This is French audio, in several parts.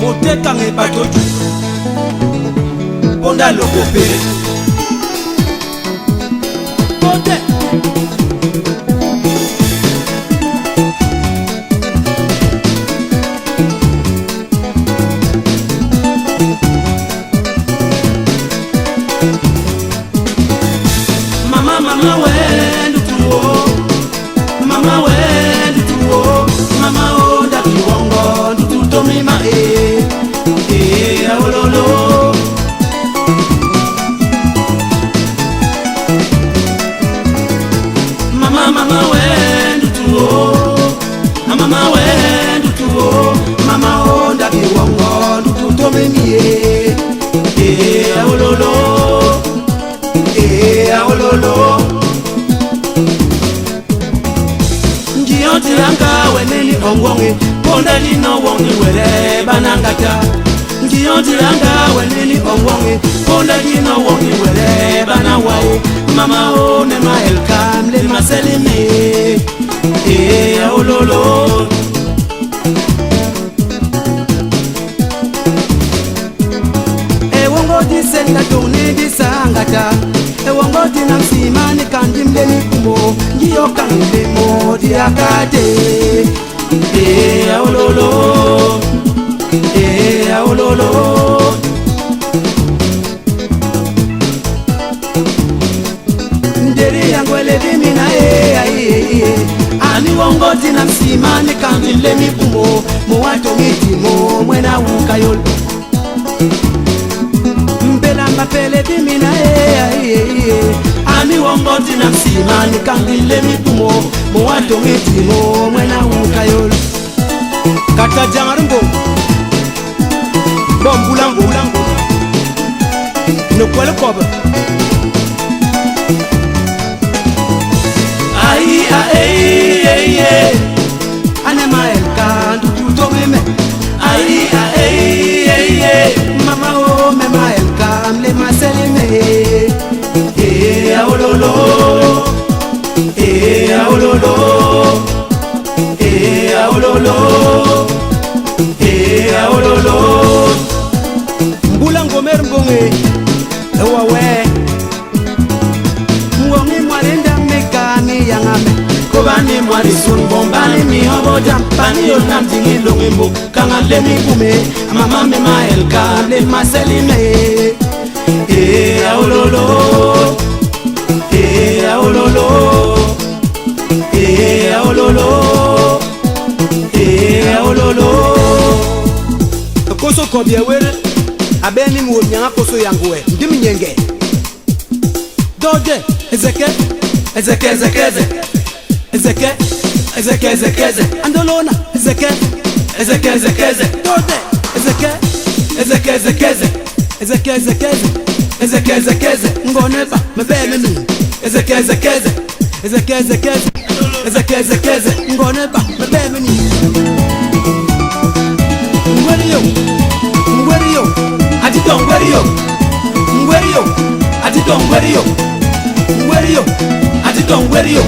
Koteka nge batoju Ponda loko pere Kote Mama wendu tuo Mama wendu tuo Mama onda kiwongo Ndututo mima aololo Mama wendu tuo Mama wendu tuo Mama onda kiwongo Ndututo mimi aololo aololo Njiyoti anga weneni ongwongi Ponda lino wongi wele banangata Njiyoti anga weneni ongwongi Ponda lino wongi wele banawai Mama o nema elkam le maselime aololo Wongo di senda toni di sangata Wongo di namsima ni kandimle ni kumo Ngiyo kandimle mo di akate aololo aololo Nderi yangwele di mina Ani wongo di namsima ni kandimle ni kumo Mwato ngiti mo mwena ukayolo Mapele di mina Ani wongo tina msima ni kangile mikumo Mwato ngitimo mwena ukayolo Kata jamarungo Bombulango Nukwele kobe Anema elka ndututo meme Mama o mema elka le maselime aololo aololo aololo aololo Mbula ngomer mbonge wawe Mwongi mwalenda mekani yangame Kobani mwari sun bombani mihobo jampani Yonam dingi longimbo Kangale mikume Mama mema elka le maselime aololo aololo aololo aololo Koso kobye were Abeni mu nyanga koso yanguwe Ndimi nyenge Doje ezeke Andolona ezeke Doje ezeke Ngoneba mebele mi ezeke Ngoneba mebele mi Ngweriyo Adito ngweriyo Adito ngweriyo Adito ngweriyo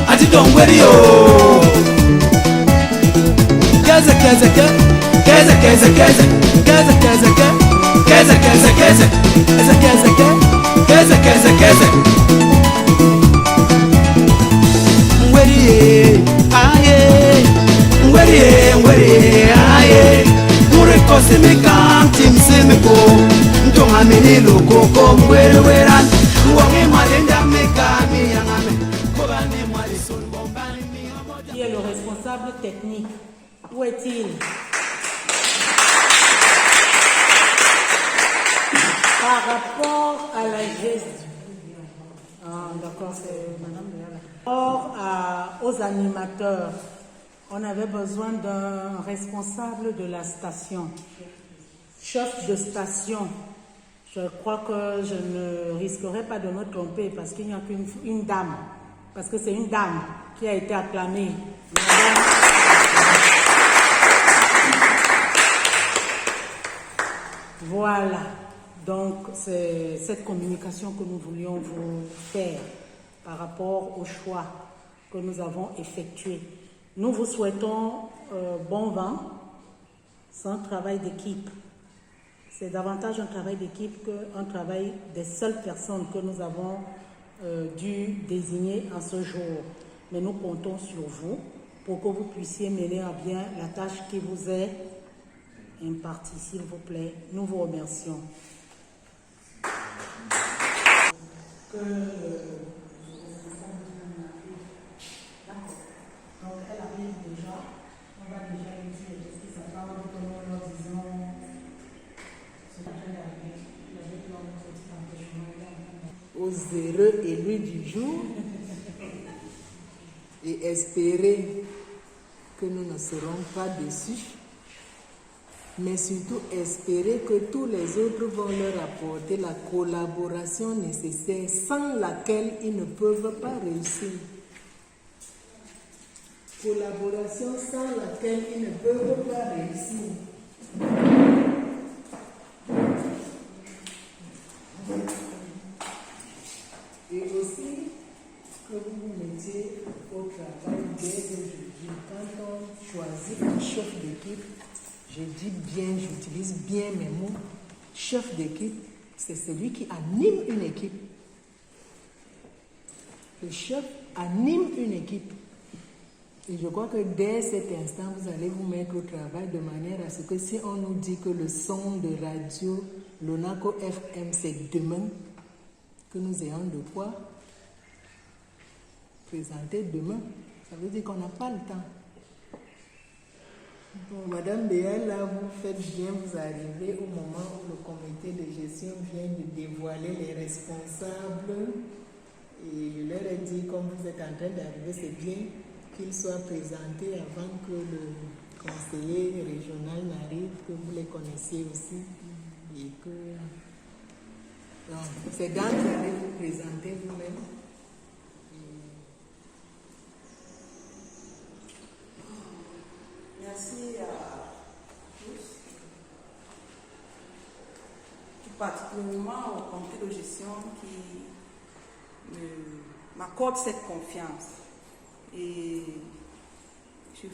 Adito ngweriyo Keze Ngweriye Murekose mekanti msemeko Ntonga menelo koko mwere weran Wange malenda mekami yangame Kobane mwari son bombani mi. Qui est le responsable technique? Où est-il? Par rapport à la gestion, d'accord, c'est madame. Par rapport aux animateurs, on avait besoin d'un responsable de la station, chef de station. Je crois que je ne risquerai pas de me tromper parce qu'il n'y a qu'une dame, parce que c'est une dame qui a été acclamée. Madame. Voilà, donc c'est cette communication que nous voulions vous faire par rapport au choix que nous avons effectué. Nous vous souhaitons bon vent C'est un travail d'équipe. C'est davantage un travail d'équipe qu'un travail des seules personnes que nous avons dû désigner en ce jour. Mais nous comptons sur vous pour que vous puissiez mener à bien la tâche qui vous est impartie, s'il vous plaît. Nous vous remercions. Donc, elle arrive déjà. On va déjà lui dire ce qui s'attend, que nous leur disons ce qui est arrivé. Aux heureux élus du jour et espérer que nous ne serons pas déçus, mais surtout espérer que tous les autres vont leur apporter la collaboration nécessaire sans laquelle ils ne peuvent pas réussir. Collaboration sans laquelle ils ne peuvent pas réussir. Et aussi que vous vous mettiez au travail dès aujourd'hui. Quand on choisit un chef d'équipe, je dis bien, j'utilise bien mes mots, chef d'équipe, c'est celui qui anime une équipe. Le chef anime une équipe. Et je crois que dès cet instant, vous allez vous mettre au travail de manière à ce que si on nous dit que le son de radio Lonaco FM c'est demain, que nous ayons de quoi présenter demain. Ça veut dire qu'on n'a pas le temps. Bon, Madame Béal, là, vous faites bien, vous arrivez au moment où le comité de gestion vient de dévoiler les responsables. Et je leur ai dit, comme vous êtes en train d'arriver, c'est bien qu'ils soient présentés avant que le conseiller régional n'arrive, que vous les connaissiez aussi. Et que... Donc, c'est dans que vous allez vous présenter vous-même. Merci à tous, tout particulièrement au comité de gestion qui m'accorde cette confiance. Et je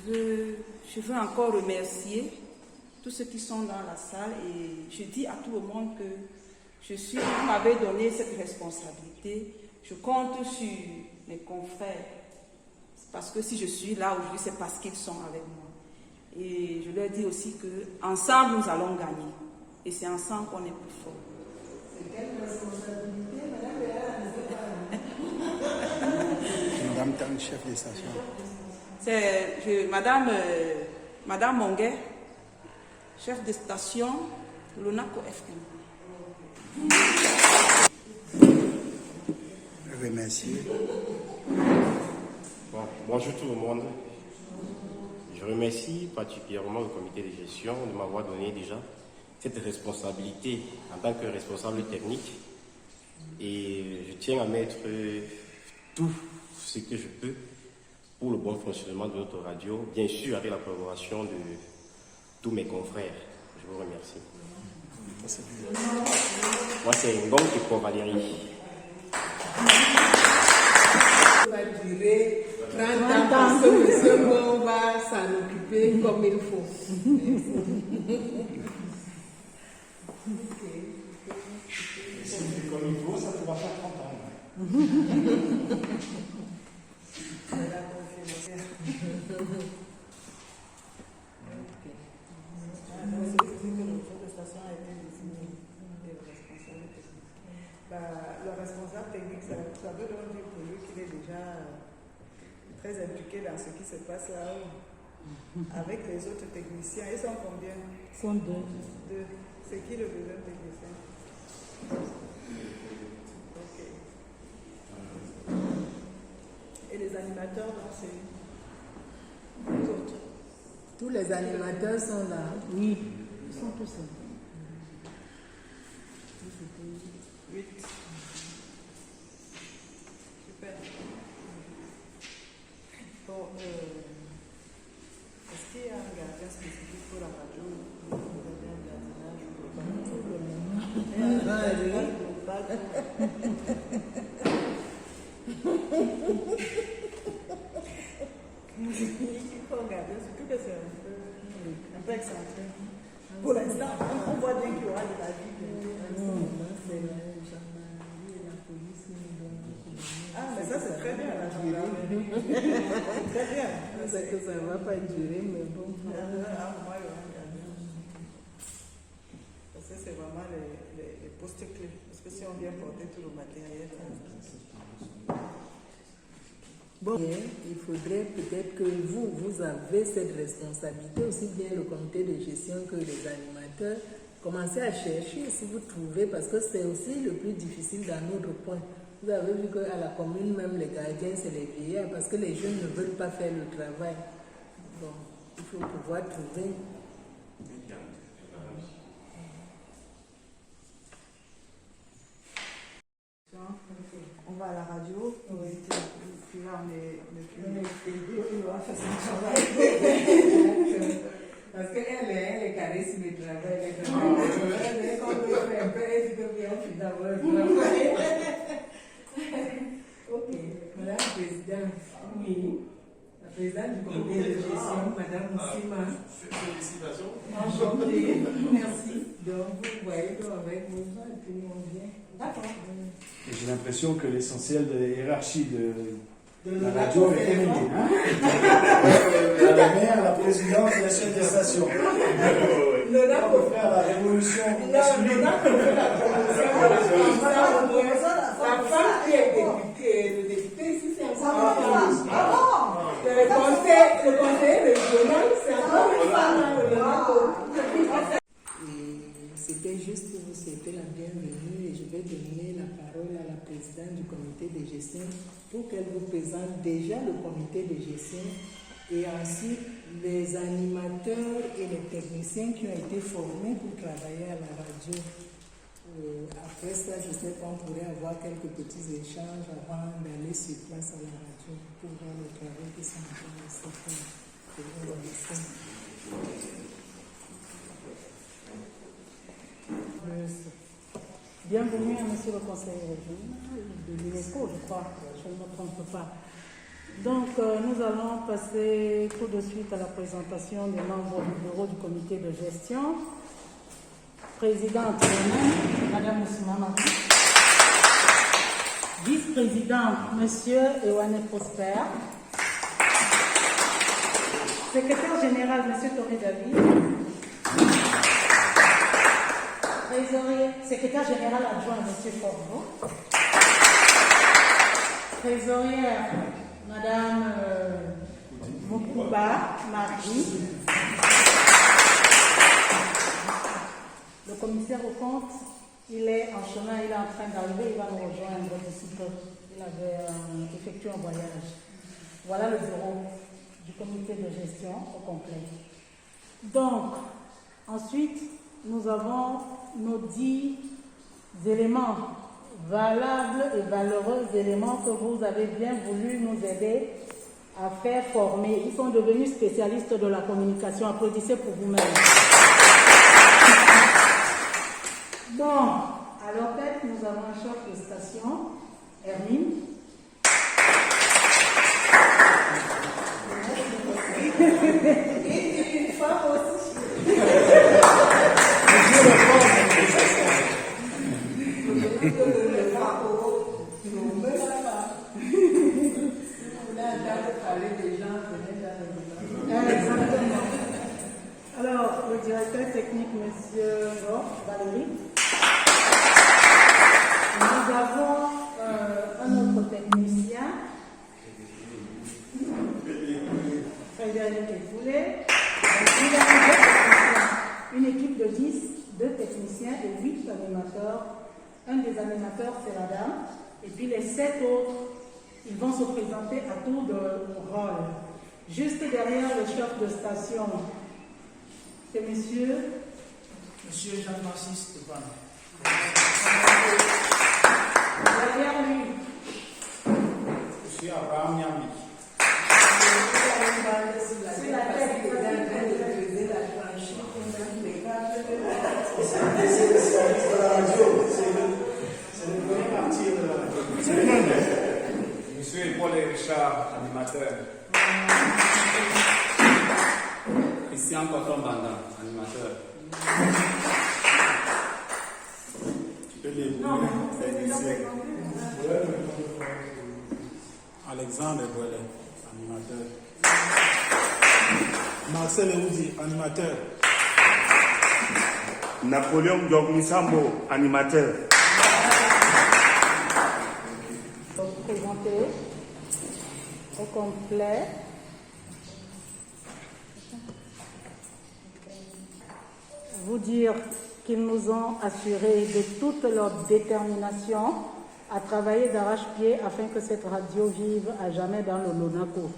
veux encore remercier tous ceux qui sont dans la salle et je dis à tout le monde que vous m'avez donné cette responsabilité. Je compte sur mes confrères parce que si je suis là aujourd'hui, c'est parce qu'ils sont avec moi. Et je leur dis aussi qu'ensemble, nous allons gagner. Et c'est ensemble qu'on est plus fort. C'est quelle responsabilité, Madame Béal? Madame Tang, chef de station. C'est Madame Monguet, chef de station Lonaco FM. Remercier. Bon, bonjour tout le monde. Je remercie particulièrement le comité de gestion de m'avoir donné déjà cette responsabilité en tant que responsable technique. Et je tiens à mettre tout ce que je peux pour le bon fonctionnement de notre radio, bien sûr avec la collaboration de tous mes confrères. Je vous remercie. Moi, c'est Ngong et pour Valérie. Ça va durer 30 ans parce que M. Ngong va s'en occuper comme il faut. Comme il faut, ça pourra faire 30 ans. Le responsable technique, ça veut donc dire pour lui qu'il est déjà très impliqué dans ce qui se passe là-haut. Avec les autres techniciens, ils sont combien? Ils sont deux. C'est qui le deuxième technicien? Ok. Et les animateurs, donc c'est les autres. Tous les animateurs sont là. Oui, ils sont tous là. 8. Super. Bon, est-ce qu'il y a un gardien spécifique pour la radio? Vous avez un gardinage il faut regarder, surtout que c'est un peu Un peu excentré. Pour l'instant, on voit bien qu'il y aura de la vie. Ah, mais ça c'est très bien la gendarmerie. Très bien. C'est que ça ne va pas durer, mais bon. Parce que c'est vraiment les postes clés. Parce que si on vient porter tout le matériel. Bon, il faudrait peut-être que vous avez cette responsabilité, aussi bien le comité de gestion que les animateurs. Commencez à chercher si vous trouvez, parce que c'est aussi le plus difficile dans notre point. Vous avez vu qu'à la commune, même les gardiens, c'est les vieillards, parce que les jeunes ne veulent pas faire le travail. Bon, il faut pouvoir trouver. On va à la radio, puis là on est on va faire son travail. Parce qu'elle est charisme du travail. Elle est comme elle fait un peu, elle dit que bien d'avoir le travail. Ok, Madame la Présidente. Oui. La Présidente du comité de gestion, Madame Moussima. Félicitations. Enchantée. Merci. Donc vous voyez qu'avec vos gens, et puis nous on vient. D'accord. Et j'ai l'impression que l'essentiel de la hiérarchie de la radio est terminé. Hein la maire, la présidente et la chef des stations. On peut faire la révolution. La femme qui est députée, le député ici, c'est un femme. Le conseiller régional, c'est un femme. C'était juste pour vous souhaiter la bienvenue et je vais donner la parole à la présidente du comité de gestion pour qu'elle vous présente déjà le comité de gestion et ensuite les animateurs et les techniciens qui ont été formés pour travailler à la radio. Après ça, je sais qu'on pourrait avoir quelques petits échanges avant d'aller sur place à la radio pour voir le travail qui sont en train de se faire. Bienvenue à monsieur le conseiller régional de l'UNESCO, je crois, je ne me trompe pas. Donc, nous allons passer tout de suite à la présentation des membres du bureau du comité de gestion. Présidente Madame Moussima. Vice-président, monsieur Ewane Prosper. Secrétaire général, monsieur Toré David. Trésorier, secrétaire général adjoint, monsieur Forno. Trésorière, madame Mokuba Marie. Le commissaire au compte, il est en chemin, il est en train d'arriver, il va nous rejoindre d'ici peu. Il avait effectué un voyage. Voilà le bureau du comité de gestion au complet. Donc, ensuite, nous avons nos 10 éléments valables et valeureux éléments que vous avez bien voulu nous aider à faire former. Ils sont devenus spécialistes de la communication. Applaudissez pour vous-même. Bon, à leur tête, nous avons un chef de station, Hermine. Et une femme aussi. Alors, le directeur technique, monsieur Valérie. Nous avons un autre technicien, Frédéric Efoulé. Une équipe de 10, 2 techniciens et 8 animateurs. Un des animateurs, c'est la dame. Et puis les 7 autres, ils vont se présenter à tour de rôle. Juste derrière le chef de station, c'est monsieur Jean-Francis Stéphane. derrière lui. Monsieur Abraham Nyambi. C'est la tête qui est en train de creuser la tranche. C'est le service de la radio. C'est le premier parti de la radio. Monsieur Paul Richard, animateur. Christian Coton Banda, animateur. Tu peux les Alexandre Boilet, animateur. Marcel Eoudi, animateur. Napoléon Dogmisambo, animateur. Présenter au complet. Vous dire qu'ils nous ont assuré de toute leur détermination à travailler d'arrache-pied afin que cette radio vive à jamais dans le Lonaco.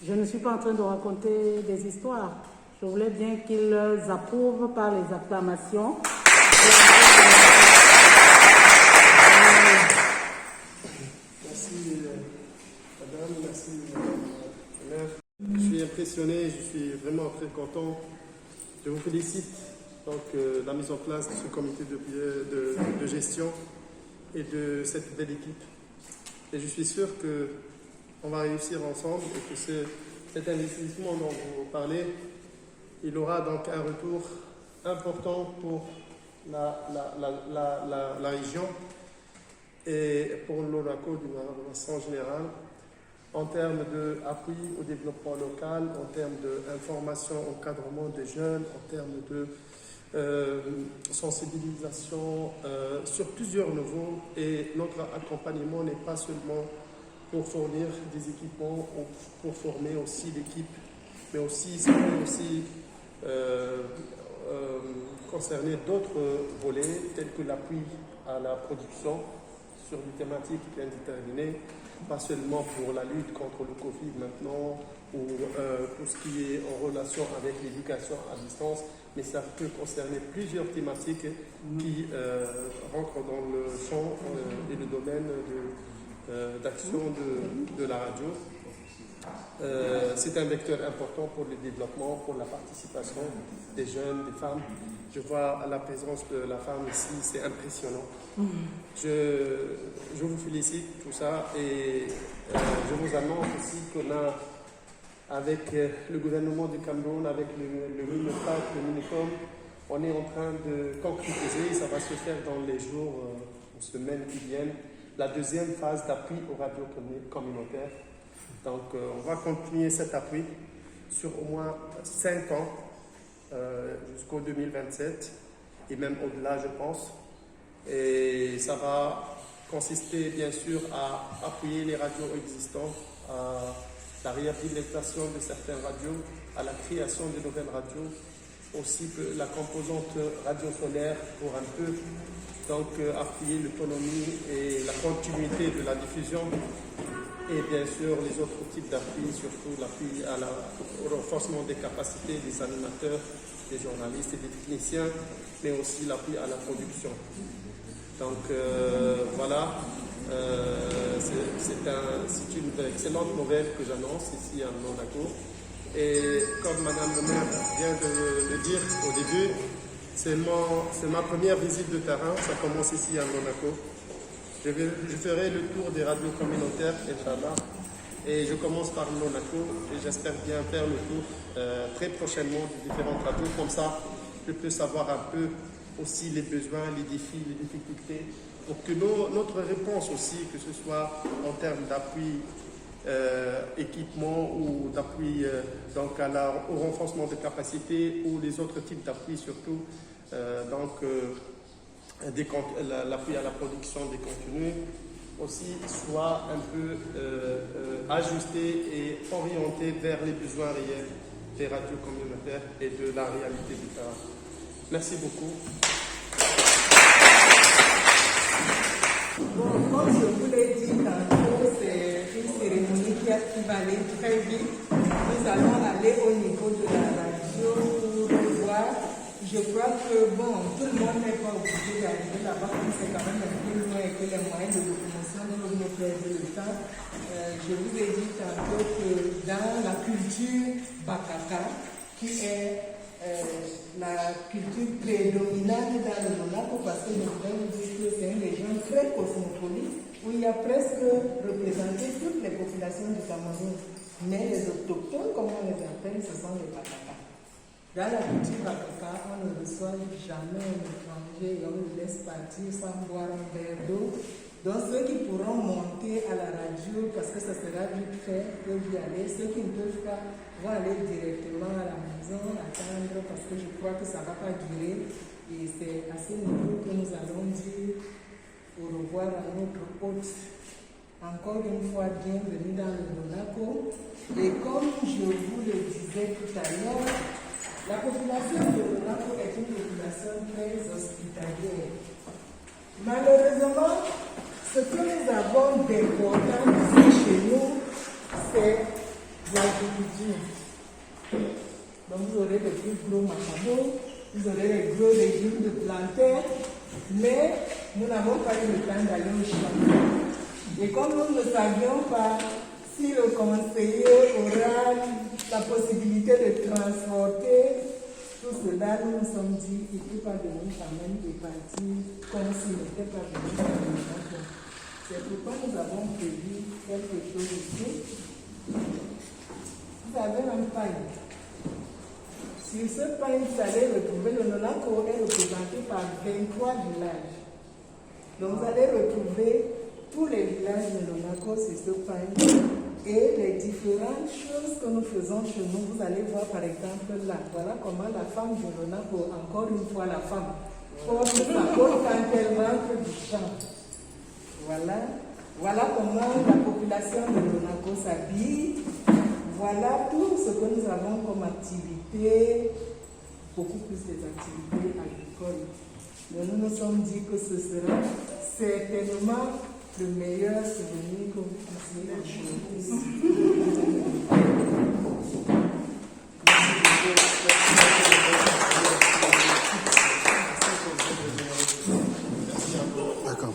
Je ne suis pas en train de raconter des histoires. Je voulais bien qu'ils approuvent par les acclamations. Merci, madame, merci, madame. Je suis impressionné, je suis vraiment très content. Je vous félicite donc la mise en place de ce comité de gestion et de cette belle équipe. Et je suis sûr qu'on va réussir ensemble et que cet investissement dont vous parlez, il aura donc un retour important pour la région et pour l'ONACO d'une façon générale, en termes d'appui au développement local, en termes d'information, encadrement des jeunes, en termes de sensibilisation sur plusieurs niveaux. Et notre accompagnement n'est pas seulement pour fournir des équipements ou pour former aussi l'équipe, mais aussi ça peut aussi concerner d'autres volets tels que l'appui à la production sur des thématiques bien déterminées, pas seulement pour la lutte contre le Covid maintenant ou tout ce qui est en relation avec l'éducation à distance, mais ça peut concerner plusieurs thématiques qui rentrent dans le champ et le domaine d'action de la radio. C'est un vecteur important pour le développement, pour la participation des jeunes, des femmes. Je vois la présence de la femme ici, c'est impressionnant. Je vous félicite tout ça et je vous annonce aussi qu'on a, avec le gouvernement du Cameroun, avec le MINEPAC, le MINECOM, on est en train de concrétiser, ça va se faire dans les jours ou semaines qui viennent, la deuxième phase d'appui aux radios communautaires. Donc on va continuer cet appui sur au moins 5 ans, jusqu'au 2027 et même au-delà je pense. Et ça va consister bien sûr à appuyer les radios existantes, à la réhabilitation de certaines radios, à la création de nouvelles radios, aussi la composante radio solaire pour un peu donc appuyer l'autonomie et la continuité de la diffusion. Et bien sûr, les autres types d'appui, surtout l'appui au renforcement des capacités des animateurs, des journalistes et des techniciens, mais aussi l'appui à la production. Donc voilà, c'est une excellente nouvelle que j'annonce ici à Monaco. Et comme Madame le maire vient de le dire au début, c'est ma première visite de terrain, ça commence ici à Monaco. Je ferai le tour des radios communautaires, Inch'Allah, et je commence par Monaco et j'espère bien faire le tour très prochainement de différentes radios. Comme ça, je peux savoir un peu aussi les besoins, les défis, les difficultés, pour que notre réponse aussi, que ce soit en termes d'appui, équipement ou d'appui donc au renforcement de capacités ou les autres types d'appui surtout, l'appui à la production des contenus aussi soit un peu ajusté et orienté vers les besoins réels des radios communautaires et de la réalité du terrain. Merci beaucoup. Bon, comme je vous l'ai dit tantôt, c'est une cérémonie qui va aller très vite. Nous allons aller au niveau de la radio pour voir. Je crois que, bon, tout le monde n'est pas obligé d'arriver là-bas, mais c'est quand même un peu loin et que les moyens de locomotion nous nous perdent le temps. Je vous ai dit tantôt que dans la culture Bakaka, qui est la culture prédominante dans le Monaco, parce que nous devons dire que c'est une région très cosmopolite, où il y a presque représenté toutes les populations du Cameroun. Mais les autochtones, comme on les appelle, ce sont les Bakaka. Dans la culture africaine, on ne reçoit jamais un étranger et on le laisse partir sans boire un verre d'eau. Donc ceux qui pourront monter à la radio, parce que ça sera vite fait, peuvent y aller. Ceux qui ne peuvent pas vont aller directement à la maison, attendre, parce que je crois que ça ne va pas durer. Et c'est à ce niveau que nous allons dire au revoir à notre hôte. Encore une fois, bienvenue dans le Monaco. Et comme je vous le disais tout à l'heure, la population de Monaco est une population très hospitalière. Malheureusement, ce que nous avons d'important ici chez nous, c'est l'agriculture. Donc vous aurez les plus gros macadamia, vous aurez les gros légumes de plantain, mais nous n'avons pas eu le temps d'aller au champ. Et comme nous ne savions pas si le conseiller aura la possibilité de transporter tout cela, nous nous sommes dit qu'il ne peut pas venir quand même et partir comme s'il n'était pas venu dans le Monaco. C'est pourquoi nous avons prévu quelque chose ici. Vous avez un pain. Sur ce pain, vous allez retrouver le Monaco est représenté par 23 villages. Donc vous allez retrouver tous les villages de Monaco sur ce pain et les différentes choses que nous faisons chez nous. Vous allez voir par exemple là, voilà comment la femme de Monaco, encore une fois la femme, porte sa peau quand elle rentre du champ. Voilà comment la population de Monaco s'habille. Voilà tout ce que nous avons comme activité, beaucoup plus des activités agricoles. Mais nous nous sommes dit que ce sera certainement le meilleur souvenir que vous puissiez acheter. D'accord.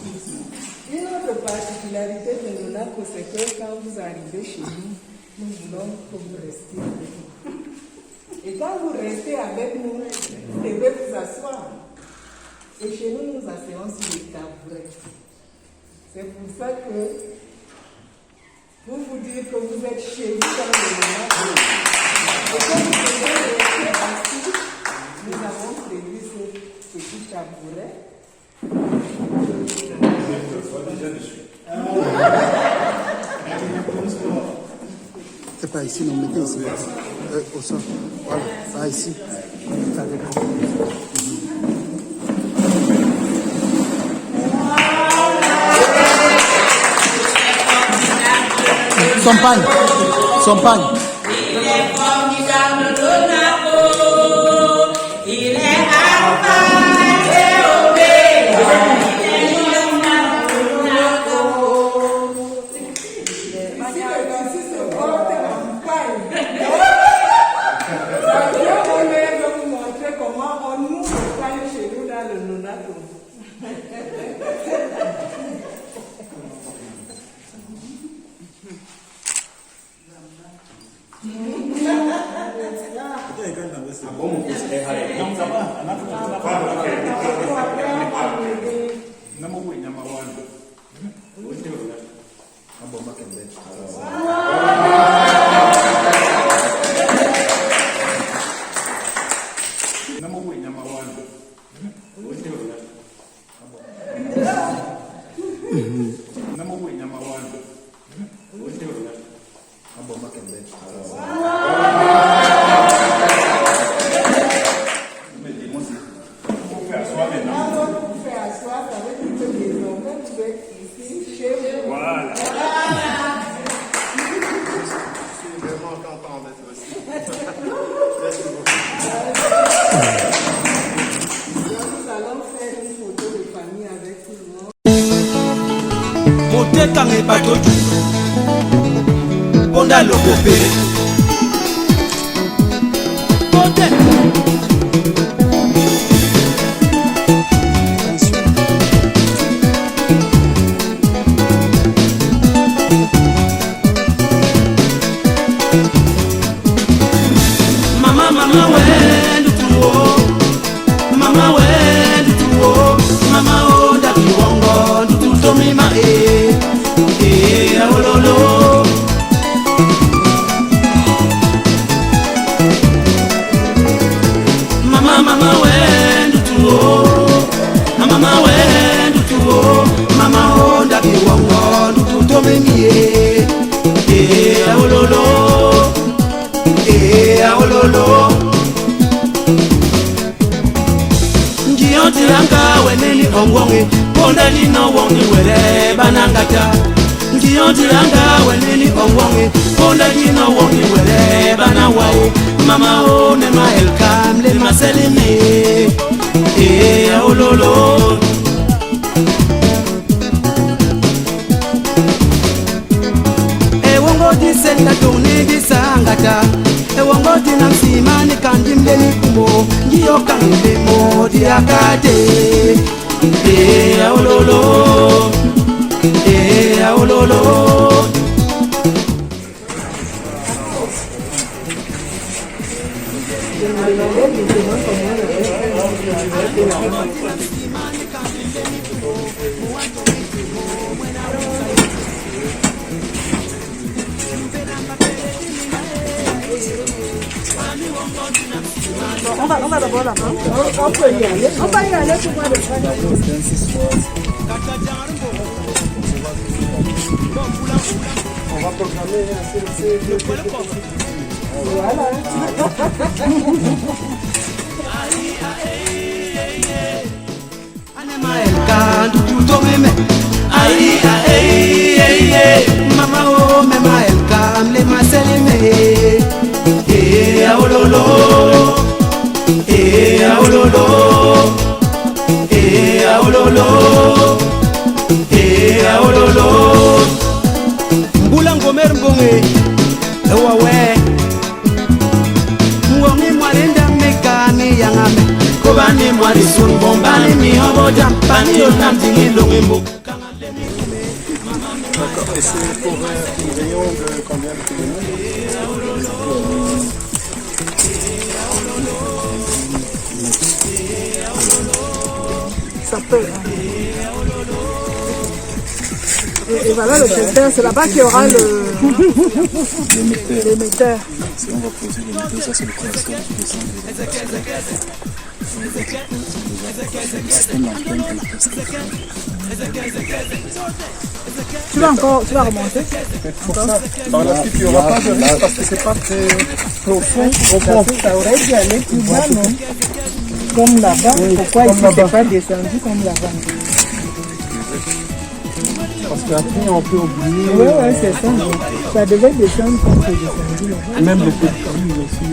Une autre particularité de Monaco, c'est que quand vous arrivez chez nous, nous voulons que vous restiez avec nous. Et quand vous restez avec nous, vous devez vous asseoir. Et chez nous, nous asseyons sur les tabourets. C'est pour ça que vous vous dites que vous êtes chez vous dans le Monaco. Et quand vous devez rester assis, nous avons prévu ce petit tabouret. C'est pas ici, non, mettez ici. Au sol. Voilà, pas ici. Ça dépend. Son pagne. Il est formidable le Monaco. Il est alpha et oméga. Motekanga ebatotu Ponda lokope Pote Mama we ndutuo Mama we ndutuo Mama o ndakiwongo ndututomima ololo mie aololo aololo Ngiyontilanga weneni ongwongi ponda lino wongi were banangata Ngiyontilanga weneni ongwongi ponda lino wongi were banawai mama o ne ma elkam le maselime aololo Disenda tuni disangata Ewongo dina msimani kandi mdeni kumbo Ngiyo kanile modi akade aololo aololo On va d'abord là-bas. On peut y aller. On va y aller pour voir le train. On va programmer un CLC. Voilà. Mama o mema elkam le maselime aololo aololo aololo aololo mbula ngomer mbonge ewawe mwongi mwalenda mekani yangame kobani mwali sun bombani mi oboja pani yotam dingilongi mbo. D'accord, et c'est pour une réunion de combien de kilomètres? Ça peut. Et voilà le secteur, c'est là-bas qu'il y aura l'émetteur. Si on va poser l'émetteur, ça c'est le compresseur qui descend le système d'antenne Tu vas remonter. Pour ça, par la suite, il n'y aura pas de risque parce que c'est pas très profond. Ça aurait dû aller plus bas, non? Comme là-bas. Pourquoi ici c'est pas descendu comme là-bas? Parce qu'après, on peut oublier. Oui, c'est ça. Ça devait descendre comme c'est descendu là-bas. Même les petites familles aussi.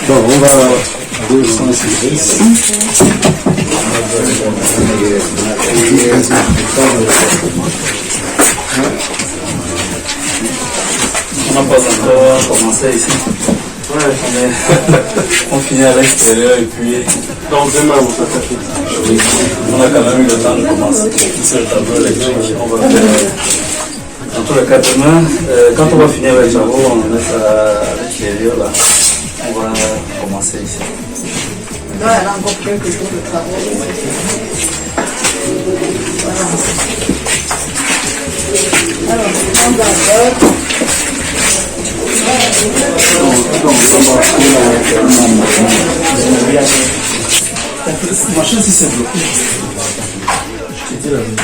Bon, on va descendre ici. On n'a pas encore commencé ici. On finit à l'extérieur et puis donc demain vous attaquez. Oui. On a quand même eu le temps de commencer. C'est le tableau électrique. On va faire dans tous les cas demain. Quand on va finir les travaux, on va mettre à l'extérieur là. On va commencer ici. Là, elle a encore quelques jours de travaux. Alors, on va voir. Machin si c'est bloqué. C'était la vérité.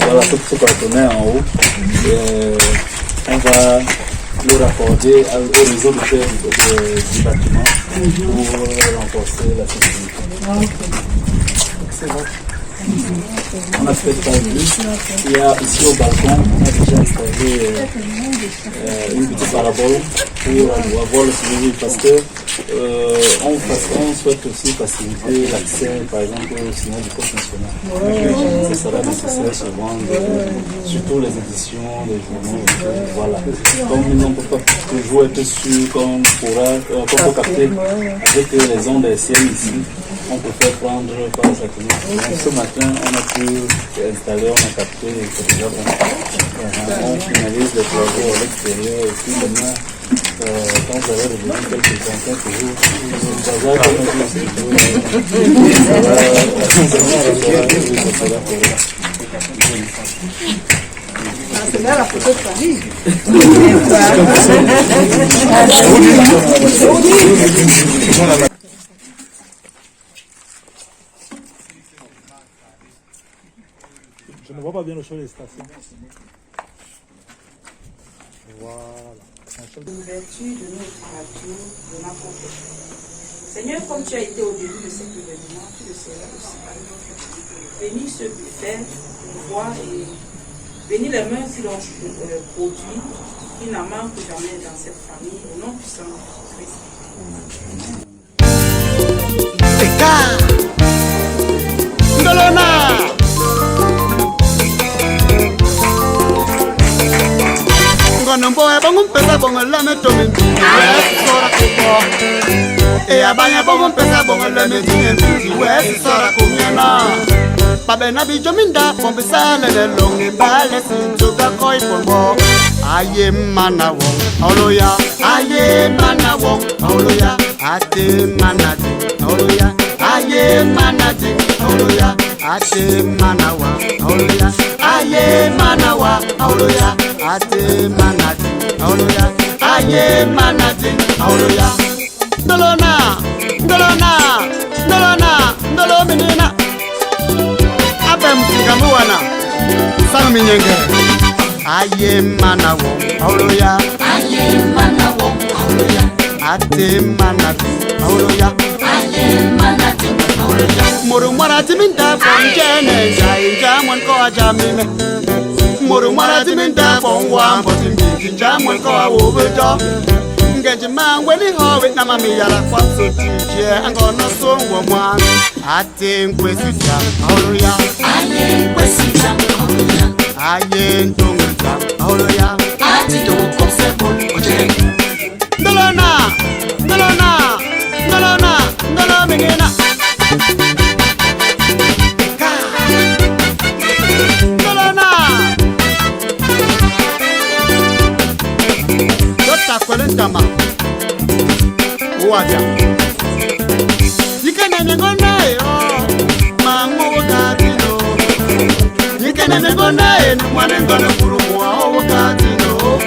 Voilà, ce partenaire en haut, on va le raccorder au réseau de terre du bâtiment pour renforcer la sécurité. C'est bon. On a fait pas plus. Il y a ici au balcon, on a déjà installé une petite parabole pour avoir le suivi parce que on souhaite aussi faciliter l'accès, par exemple, au signal du code national. Ce sera nécessaire souvent, surtout les éditions, les journaux, voilà. Comme nous, on ne peut pas toujours être sûr qu'on peut capter avec les ondes des ciels ici. On peut faire prendre par sa connexion. Ce matin, on a pu installer, on a capté, c'est déjà bon. On finalise les travaux à l'extérieur et puis demain, quand vous allez revenir quelques temps, toujours, c'est là la photo de famille. Je ne vois pas bien le choix des stations. Voilà. L'ouverture de notre radio, de ma confession. Seigneur, comme tu as été au début de cet événement, tu le seras aussi par nous. Bénis ce buffet, pour voir et bénis les mains qui l'ont produit, qui n'en manque jamais dans cette famille, au nom puissant de Christ. Mboya bongo mpesa bongo la metomi sora kubo e abanya bongo mpesa bongo la metini we sora kumiana babena bijo minda bombe sale le longe bale sintuka koi pombo aye mana wo oloya aye mana wo oloya ate mana de oloya aye mana de oloya ate mana wa oloya aye mana wa oloya ate manati oloya aye manati oloya dolona dolona dolona dolo menina abem tingamuwana sang minyenge aye manawo oloya aye manawo oloya ate manati oloya aye manati oloya muru marati minda fonjene jainja mon ko ajamine muru marati minda fongwa mboti mbiki jamon ko awobedo ngeje mangweni howe na mami yala kwa sotije angono songo mwan ate nkwesija oloya aye nkwesija oloya aye ntonga oloya ati to konsebo oje dolona dolona dolona dolona menena Kwelentama Uwaja Yikene mengona Mango wakatino Yikene mengona Mwane ngone kurumwa wakatino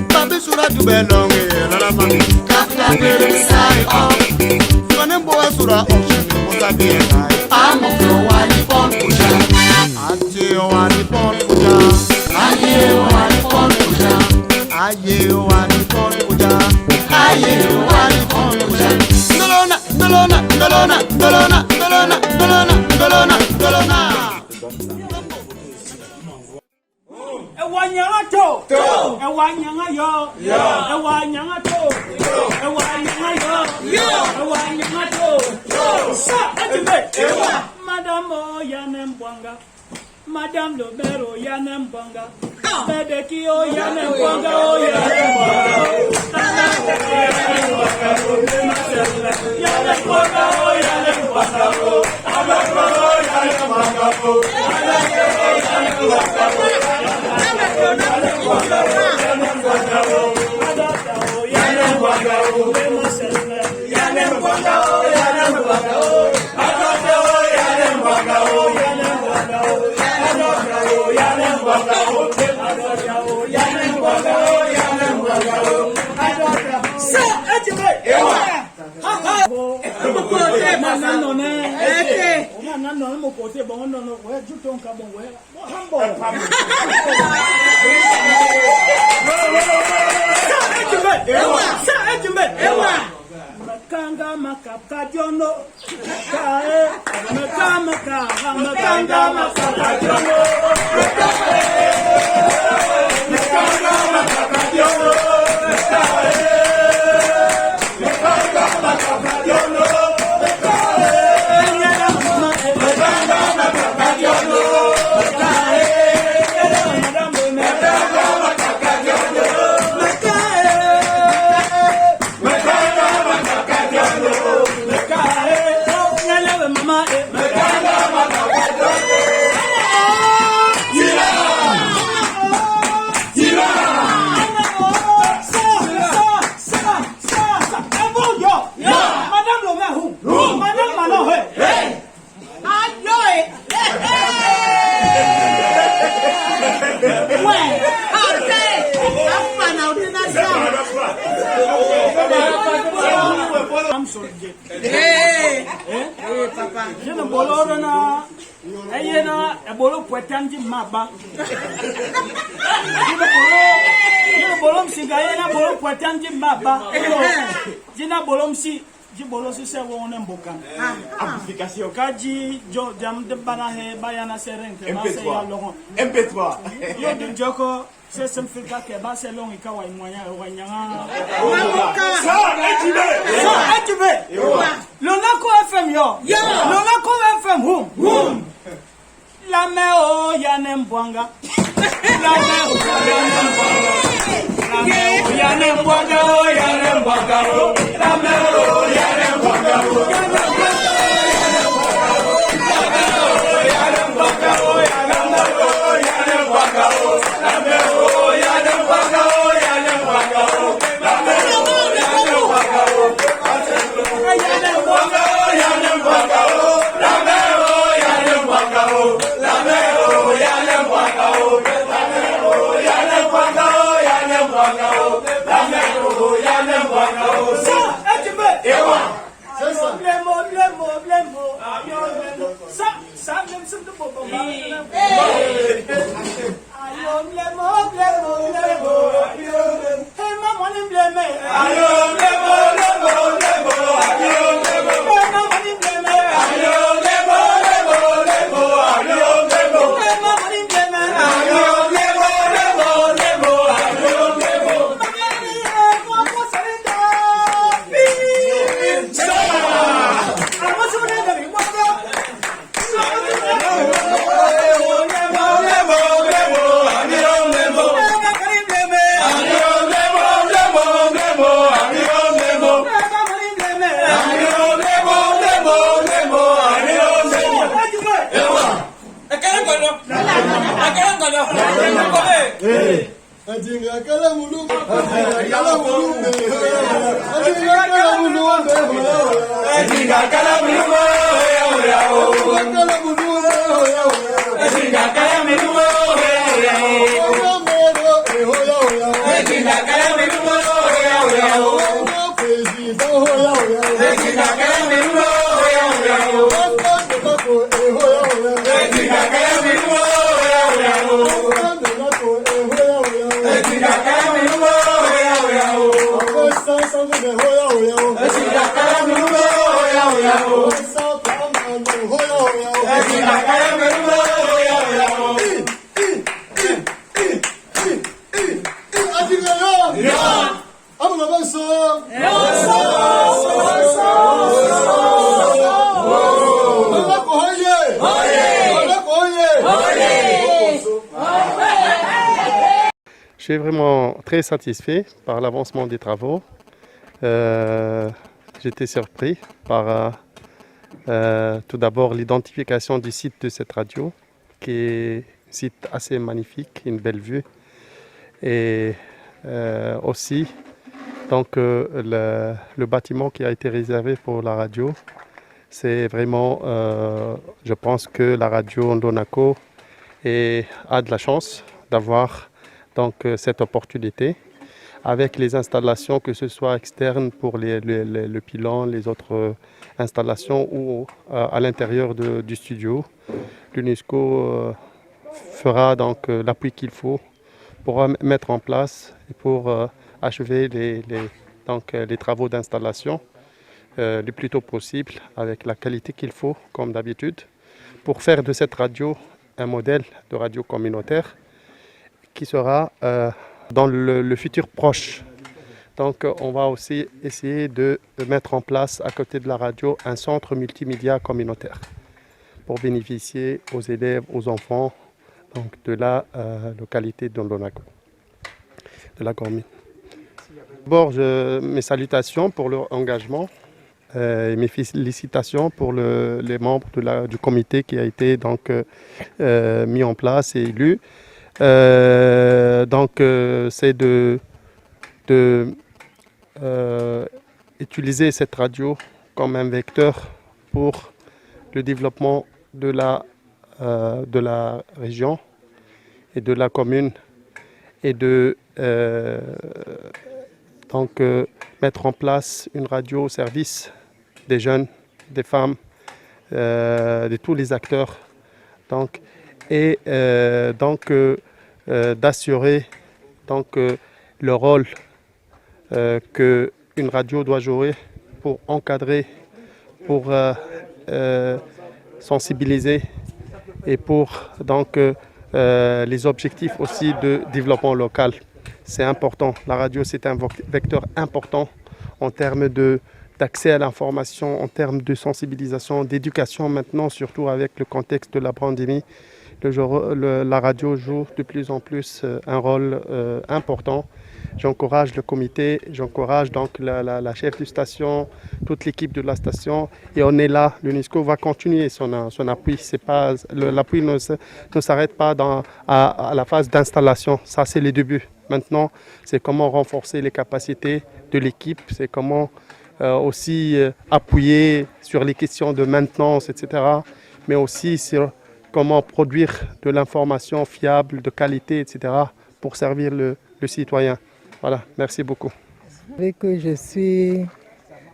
Babi sura dubelonge Lala mami Kapta bere misai Ngone mboa sura Oshine moza bienai Amo klo wani pon kuja Ate wani pon kuja Aye wani pon kuja Aye wani pon kuja Aye wani pon kuja Dolona dolona dolona dolona dolona dolona dolona dolona Ewa nyanga to Ewa nyanga yo Ewa nyanga to Ewa nyanga yo Ewa nyanga to Sa atume Madame Yanem Bwanga Madame Lomero Yanem Bwanga Bedeki o Yanem Bwanga o Yanem Bwanga Yanem Bwanga o Yanem Bwanga MP3. C'est ça me fait que c'est long et kawaii moyen Lonako FM yo Lonako FM hum la meo yanem bwanga la meo yanem bwanga la meo yanem bwanga Je suis vraiment très satisfait par l'avancement des travaux. J'étais surpris par Tout d'abord, l'identification du site de cette radio, qui est un site assez magnifique, une belle vue. Et aussi, donc, le bâtiment qui a été réservé pour la radio, c'est vraiment, je pense que la radio Ndonako a de la chance d'avoir donc, cette opportunité avec les installations, que ce soit externes pour le pilon, les autres installations ou à l'intérieur du studio. L'UNESCO fera donc l'appui qu'il faut pour mettre en place et pour achever les travaux d'installation le plus tôt possible avec la qualité qu'il faut, comme d'habitude, pour faire de cette radio un modèle de radio communautaire qui sera dans le futur proche. Donc on va aussi essayer de mettre en place à côté de la radio un centre multimédia communautaire pour bénéficier aux élèves, aux enfants donc, de la localité de Ndonako, de la commune. D'abord, mes salutations pour leur engagement et mes félicitations pour les membres du comité qui a été donc, mis en place et élu. C'est utiliser cette radio comme un vecteur pour le développement de la région et de la commune et de mettre en place une radio au service des jeunes, des femmes, de tous les acteurs. Donc, et d'assurer le rôle qu'une radio doit jouer pour encadrer, pour sensibiliser et pour les objectifs aussi de développement local. C'est important. La radio, c'est un vecteur important en termes d'accès à l'information, en termes de sensibilisation, d'éducation maintenant, surtout avec le contexte de la pandémie. La radio joue de plus en plus un rôle important. J'encourage le comité, j'encourage donc la chef de station, toute l'équipe de la station. Et on est là, l'UNESCO va continuer son appui. L'appui ne s'arrête pas à la phase d'installation. Ça, c'est le début. Maintenant, c'est comment renforcer les capacités de l'équipe, c'est comment aussi appuyer sur les questions de maintenance, etc. Mais aussi sur comment produire de l'information fiable, de qualité, etc. pour servir le citoyen. Voilà, merci beaucoup. Vous savez que je suis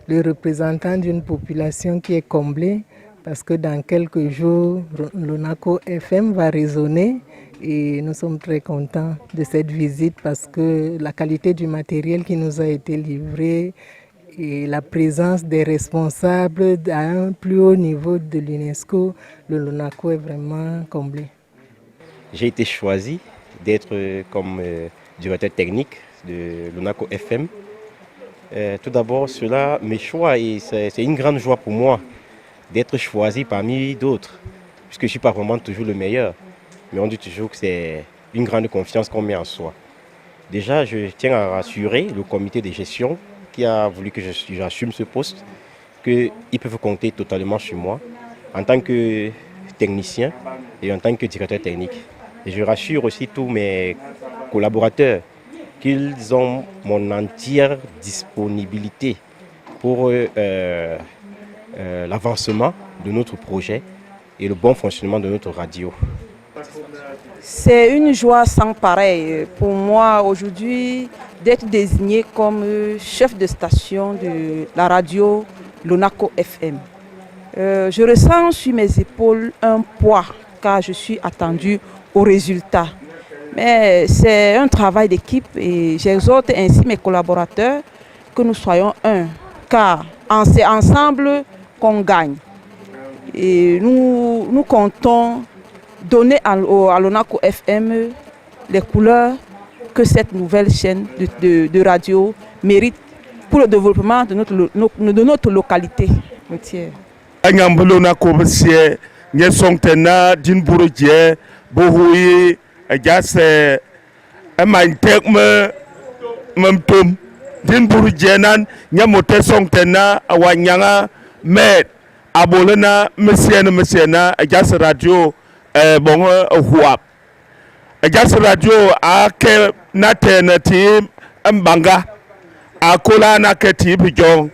le représentant d'une population qui est comblée parce que dans quelques jours, Ndonako FM va résonner et nous sommes très contents de cette visite parce que la qualité du matériel qui nous a été livré et la présence des responsables à un plus haut niveau de l'UNESCO, le Ndonako est vraiment comblé. J'ai été choisi d'être comme directeur technique de Ndonako FM. Tout d'abord, mes choix, et c'est une grande joie pour moi d'être choisi parmi d'autres, puisque je ne suis pas vraiment toujours le meilleur. Mais on dit toujours que c'est une grande confiance qu'on met en soi. Déjà, je tiens à rassurer le comité de gestion qui a voulu que j'assume ce poste, qu'ils peuvent compter totalement sur moi en tant que technicien et en tant que directeur technique. Et je rassure aussi tous mes collaborateurs qu'ils ont mon entière disponibilité pour l'avancement de notre projet et le bon fonctionnement de notre radio. C'est une joie sans pareil pour moi aujourd'hui d'être désigné comme chef de station de la radio Ndonako FM. Je ressens sur mes épaules un poids car je suis attendu au résultat. Mais c'est un travail d'équipe et j'exhorte ainsi mes collaborateurs que nous soyons un, car c'est ensemble qu'on gagne. Et nous comptons donner à Ndonako FM les couleurs que cette nouvelle chaîne de radio mérite pour le développement de notre localité entière. abolena mesiena ajas radio bongo huap ajas radio ake natena tim mbanga akola na keti bijo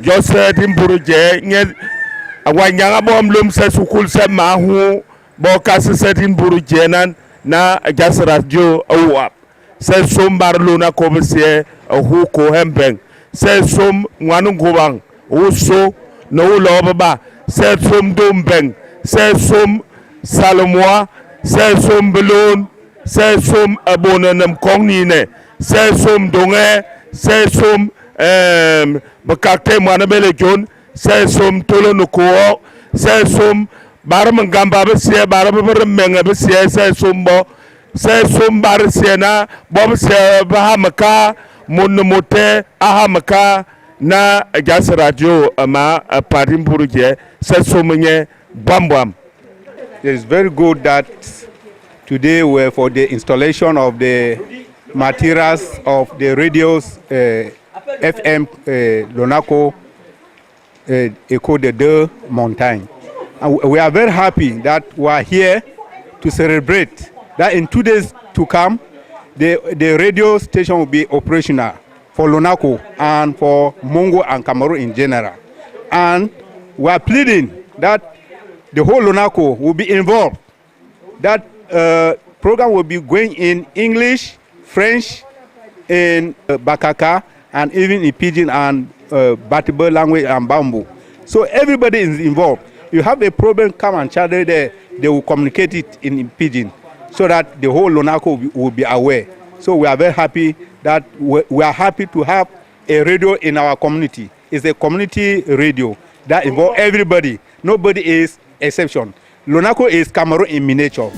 jose timburuje nye awanyanga bom lum se sukul se mahu bo kas se timburuje nan na ajas radio huap se sombar luna ko besie hu ko hembeng se som ngwanu ngubang uso no lobaba se som dombeng se som salomoa se som belon se som abonanam kongnine se som donge se som bakakte manabele jon se som tolonuko se som baram gamba besie baram menga besie se som bo se som bar siena bob se bahamaka monomote ahamaka na gas radio ama parim buruje se somenye bambam. It is very good that today we're for the installation of the materials of the radios FM Lonako Echo de Deux Montagnes. And we are very happy that we are here to celebrate that in 2 days to come the radio station will be operational for Lonako and for Mongo and Cameroon in general. And we are pleading that the whole Lonako will be involved. That program will be going in English, French, in Bakaka, and even in Pidgin and Batiba language and Bamboo. So everybody is involved. You have a problem, come and chat there, they will communicate it in Pidgin so that the whole Lonako will be aware. So we are very happy that we are happy to have a radio in our community. It's a community radio that involves everybody. Nobody is exception. Lonako is Cameroon in miniature.